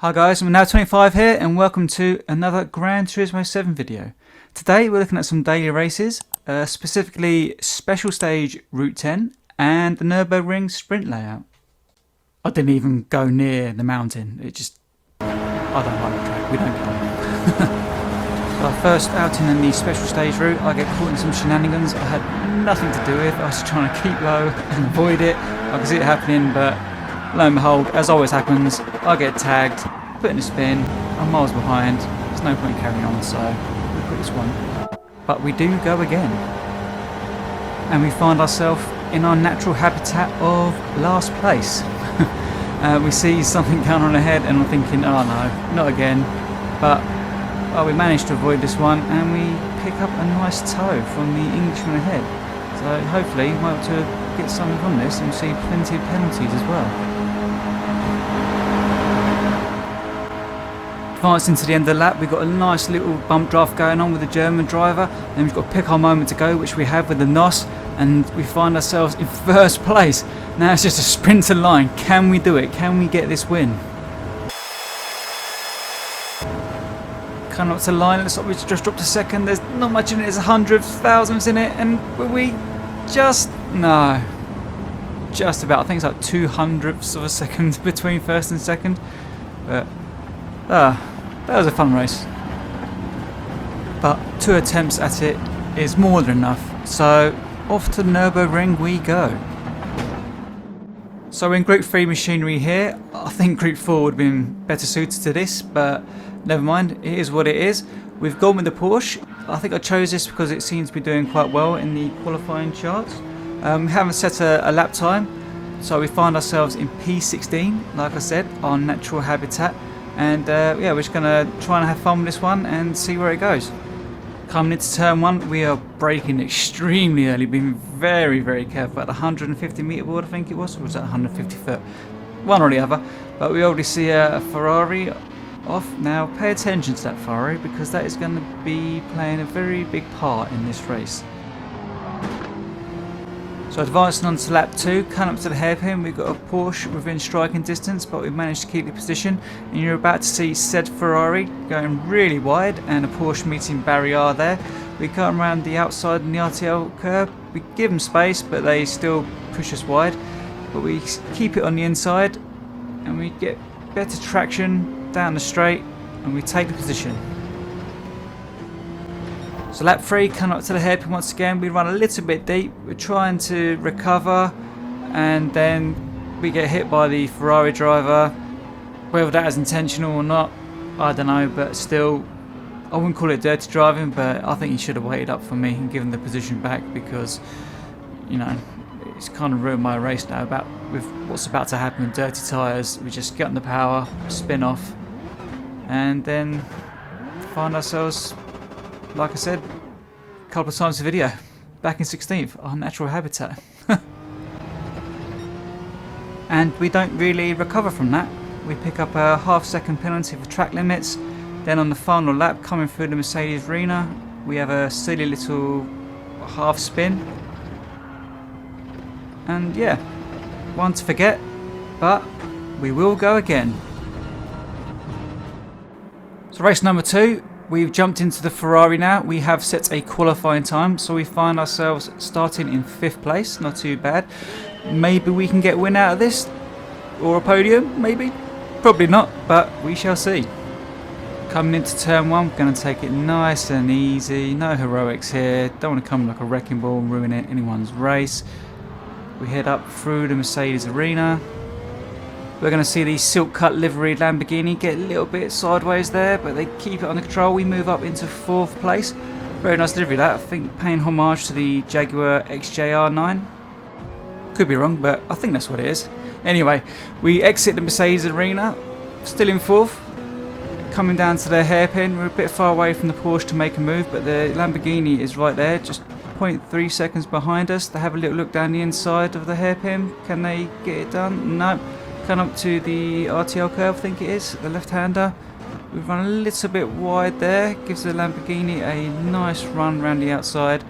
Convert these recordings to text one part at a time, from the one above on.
Hi guys, I'm now 25 here and welcome to another Gran Turismo 7 video. Today we're looking at some daily races, specifically Special Stage Route 10 and the Nürburgring sprint layout. I didn't even go near the mountain, I don't like the track, we don't go. So our first outing in the Special Stage route, I get caught in some shenanigans I had nothing to do with. I was trying to keep low and avoid it. I could see it happening, but lo and behold, as always happens, I get tagged, put in a spin, I'm miles behind, there's no point carrying on, so we quit this one. But we do go again. And we find ourselves in our natural habitat of last place. We see something going on ahead and I'm thinking, oh no, not again. But well, we managed to avoid this one and we pick up a nice tow from the Englishman ahead. So hopefully we might be able to get something from this and see plenty of penalties as well. Advancing to the end of the lap, we've got a nice little bump draft going on with the German driver, and we've got to pick our moment to go, which we have with the NOS, and we find ourselves in first place. Now it's just a sprinter line. Can we do it? Can we get this win? Coming up to the line, looks like we just dropped a second. There's not much in it, there's hundreds, thousands in it, and we just about. I think it's like 200ths of a second between first and second, but that was a fun race. But 2 attempts at it is more than enough. So off to Nürburgring we go. So in Group 3 machinery here, I think Group 4 would have been better suited to this, but never mind, it is what it is. We've gone with the Porsche. I think I chose this because it seems to be doing quite well in the qualifying charts. We haven't set a lap time, so we find ourselves in P16, like I said, our natural habitat. And yeah, we're just going to try and have fun with this one and see where it goes. Coming into turn 1, we are braking extremely early, being very, very careful at the 150 metre board, I think it was, or was that 150 foot? One or the other. But we already see a Ferrari off. Now pay attention to that Ferrari because that is going to be playing a very big part in this race. So advancing on to lap 2, coming up to the hairpin, we've got a Porsche within striking distance, but we've managed to keep the position. And you're about to see said Ferrari going really wide and a Porsche meeting barrier there. We come around the outside in the RTL curve, we give them space, but they still push us wide. But we keep it on the inside and we get better traction down the straight and we take the position. So lap 3, coming up to the hairpin once again, we run a little bit deep, we're trying to recover and then we get hit by the Ferrari driver. Whether that is intentional or not, I don't know, but still, I wouldn't call it dirty driving, but I think he should have waited up for me and given the position back because, you know, it's kind of ruined my race now with what's about to happen with dirty tyres. We just get on the power, spin off and then find ourselves, like I said a couple of times in the video, back in 16th, our natural habitat. And we don't really recover from that. We pick up a half-second penalty for track limits. Then on the final lap, coming through the Mercedes arena, we have a silly little half spin. And yeah, one to forget, but we will go again. So race number 2. We've jumped into the Ferrari now. We have set a qualifying time, so we find ourselves starting in 5th place. Not too bad. Maybe we can get a win out of this, or a podium, maybe. Probably not, but we shall see. Coming into turn 1, going to take it nice and easy. No heroics here. Don't want to come like a wrecking ball and ruin anyone's race. We head up through the Mercedes arena. We're going to see the silk cut livery Lamborghini get a little bit sideways there, but they keep it under control. We move up into 4th place. Very nice livery that. I think paying homage to the Jaguar XJR9. Could be wrong, but I think that's what it is. Anyway, we exit the Mercedes arena, still in 4th. Coming down to the hairpin, we're a bit far away from the Porsche to make a move, but the Lamborghini is right there, just 0.3 seconds behind us. They have a little look down the inside of the hairpin. Can they get it done? No. Come up to the RTL curve, I think it is, the left-hander. We've run a little bit wide there, gives the Lamborghini a nice run around the outside.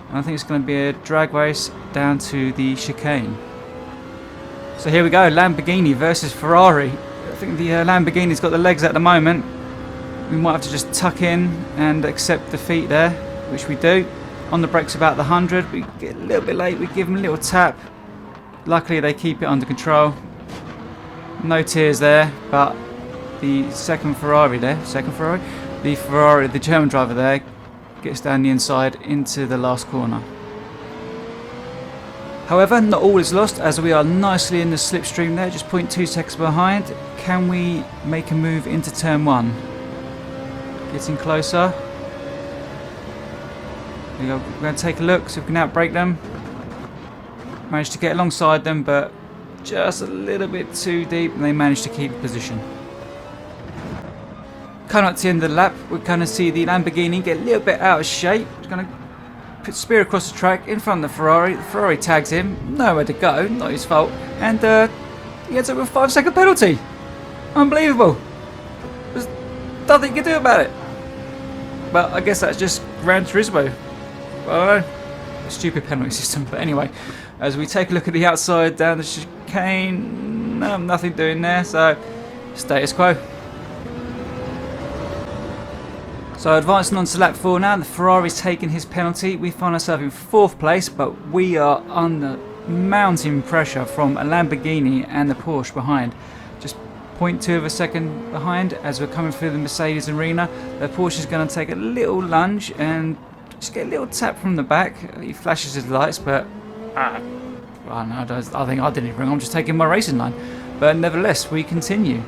And I think it's going to be a drag race down to the chicane. So here we go, Lamborghini versus Ferrari. think the Lamborghini's got the legs at the moment. We might have to just tuck in and accept defeat there, which we do. On the brakes about the 100. We get a little bit late. We give them a little tap. Luckily they keep it under control. No tears there, but the the German driver there gets down the inside into the last corner. However, not all is lost, as we are nicely in the slipstream there, just 0.2 seconds behind. Can we make a move into turn 1? Getting closer. We're going to take a look, see if we can outbrake them. Managed to get alongside them, but just a little bit too deep, and they managed to keep position. Coming up to the end of the lap, we're going to see the Lamborghini get a little bit out of shape. It's going to put spear across the track in front of the Ferrari. The Ferrari tags him, nowhere to go, not his fault, and he gets up with a 5-second penalty. Unbelievable. There's nothing you can do about it. But I guess that's just Gran Turismo. I don't know. Stupid penalty system. But anyway, as we take a look at the outside down the chicane, nothing doing there, so status quo. So advancing on to lap 4 now, the Ferrari's taking his penalty. We find ourselves in 4th place, but we are under mounting pressure from a Lamborghini and the Porsche behind. Just 0.2 of a second behind as we're coming through the Mercedes arena. The Porsche is going to take a little lunge and just get a little tap from the back. He flashes his lights, but I think I did it wrong. I'm just taking my racing line. But nevertheless, we continue.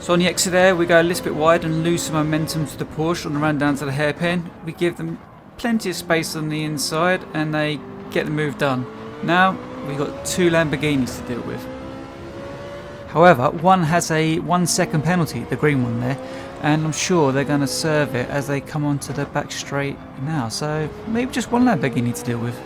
So on the exit there, we go a little bit wide and lose some momentum to the Porsche on the run down to the hairpin. We give them plenty of space on the inside and they get the move done. Now we've got 2 Lamborghinis to deal with. However, one has a 1-second penalty, the green one there, and I'm sure they're going to serve it as they come onto the back straight now. So maybe just 1 Lamborghini to deal with.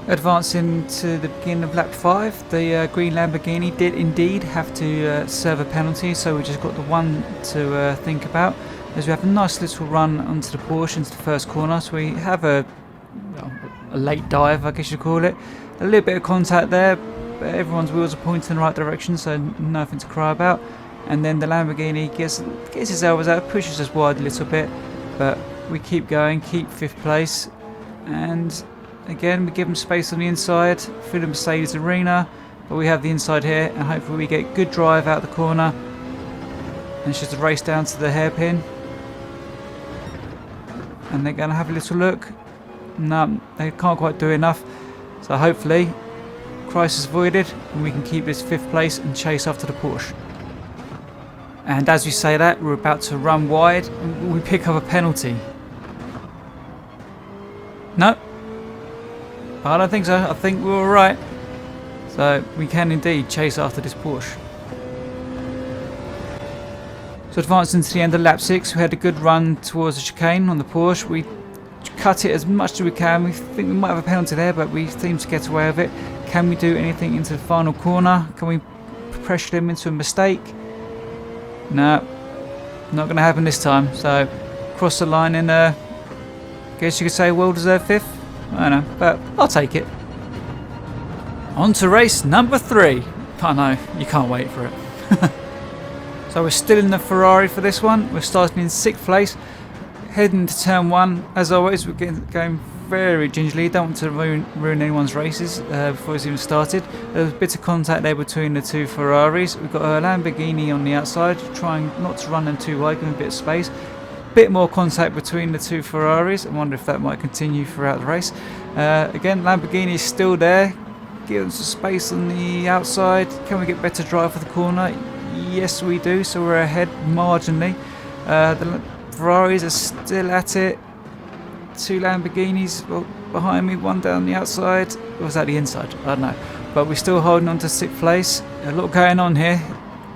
Advancing to the beginning of lap 5, the green Lamborghini did indeed have to serve a penalty, so we just got the one to think about, as we have a nice little run onto the Porsche into the first corner. So we have a late dive, I guess you'd call it. A little bit of contact there, but everyone's wheels are pointing in the right direction, so nothing to cry about. And then the Lamborghini gets his elbows out, pushes us wide a little bit, but we keep going, keep 5th place, and again, we give them space on the inside through the Mercedes arena, but we have the inside here, and hopefully we get good drive out the corner. And it's just a race down to the hairpin. And they're going to have a little look. No, they can't quite do enough. So hopefully, crisis avoided, and we can keep this 5th place and chase after the Porsche. And as we say that, we're about to run wide, and we pick up a penalty. No. I don't think so. I think we're alright. So we can indeed chase after this Porsche. So advancing to the end of lap 6, we had a good run towards the chicane on the Porsche. We cut it as much as we can. We think we might have a penalty there, but we seem to get away with it. Can we do anything into the final corner? Can we pressure them into a mistake? No, not going to happen this time. So cross the line in I guess you could say well-deserved 5th. I don't know, but I'll take it. On to race number 3. I know, you can't wait for it. So we're still in the Ferrari for this one. We're starting in 6th place, heading into turn 1. As always, we're going very gingerly. Don't want to ruin anyone's races before it's even started. There's a bit of contact there between the 2 Ferraris. We've got a Lamborghini on the outside, trying not to run them too wide, give them a bit of space. Bit more contact between the 2 Ferraris. I wonder if that might continue throughout the race. Again, Lamborghini is still there. Give us some space on the outside. Can we get better drive for the corner? Yes, we do. So we're ahead marginally. The Ferraris are still at it. 2 Lamborghinis behind me, one down the outside. Or was that the inside? I don't know. But we're still holding on to 6th place. A lot going on here.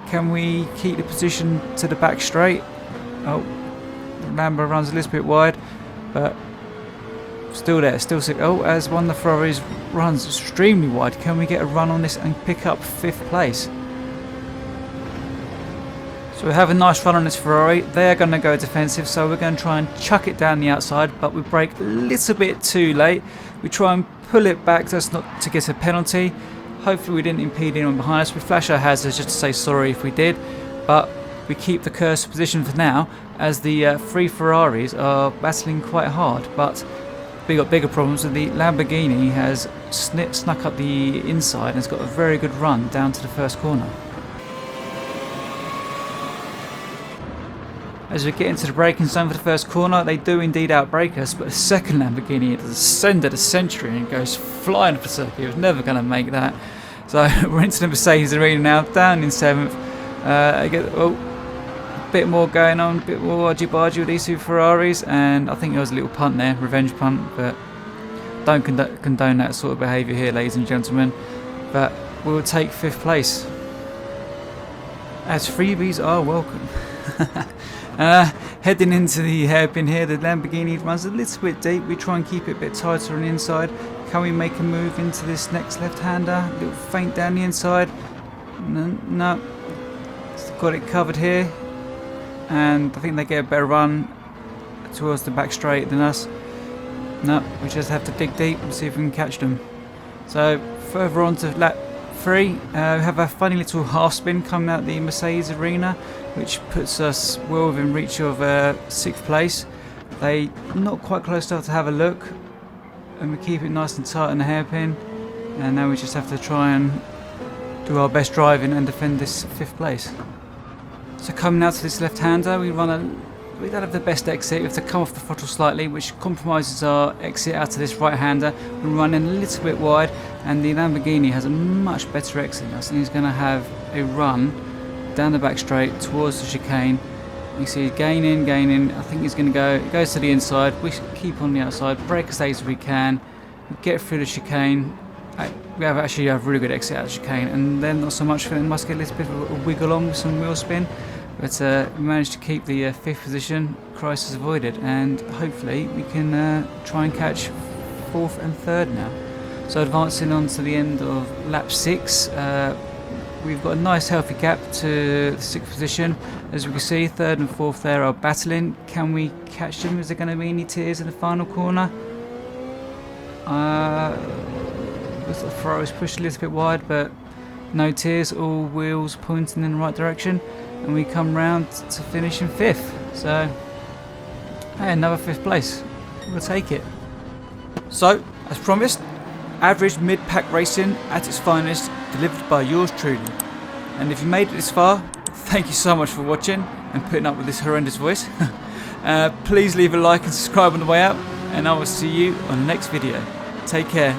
Can we keep the position to the back straight? Oh. Lambo runs a little bit wide, but still there, still sick. Oh, as one of the Ferraris runs extremely wide. Can we get a run on this and pick up 5th place? So we have a nice run on this Ferrari. They are going to go defensive, so we're going to try and chuck it down the outside, but we brake a little bit too late. We try and pull it back so as not to get a penalty. Hopefully we didn't impede anyone behind us. We flash our hazards just to say sorry if we did, but we keep the cursor position for now, as the 3 Ferraris are battling quite hard. But we got bigger problems, and the Lamborghini has snuck up the inside and has got a very good run down to the first corner. As we get into the braking zone for the first corner, they do indeed outbrake us, but the second Lamborghini has ascended a century and goes flying up the circuit. It was never going to make that. So we're into the Mercedes arena now, down in 7th. I get a bit more going on, a bit more argy-bargy with these 2 Ferraris, and I think there was a little punt there, revenge punt, but don't condone that sort of behaviour here, ladies and gentlemen. But we'll take 5th place, as freebies are welcome. Heading into the hairpin here, the Lamborghini runs a little bit deep. We try and keep it a bit tighter on the inside. Can we make a move into this next left-hander? Little feint down the inside. No. Got it covered here. And I think they get a better run towards the back straight than us. No, we just have to dig deep and see if we can catch them. So further on to lap 3, we have a funny little half spin coming out the Mercedes arena, which puts us well within reach of 6th place. They not quite close enough to have a look, and we keep it nice and tight on the hairpin, and now we just have to try and do our best driving and defend this 5th place. So coming out to this left-hander, we don't have the best exit. We have to come off the throttle slightly, which compromises our exit out to this right-hander. We're running a little bit wide, and the Lamborghini has a much better exit than us, and he's going to have a run down the back straight towards the chicane. You see gaining. I think he's going to go. It goes to the inside. We keep on the outside, brake as late as we can, get through the chicane. We actually have a really good exit out of the chicane, and then not so much for them. Must get a little bit of a wiggle on with some wheel spin, but we managed to keep the 5th position. Crisis avoided, and hopefully we can try and catch 4th and 3rd now. So advancing on to the end of lap 6, we've got a nice healthy gap to the 6th position. As we can see, 3rd and 4th there are battling. Can we catch them? Is there going to be any tears in the final corner? The Ferrari's pushed a little bit wide, but no tears, all wheels pointing in the right direction, and we come round to finish in 5th. So, hey, another 5th place. We'll take it. So, as promised, average mid-pack racing at its finest, delivered by yours truly. And if you made it this far, thank you so much for watching and putting up with this horrendous voice. Please leave a like and subscribe on the way out, and I will see you on the next video. Take care.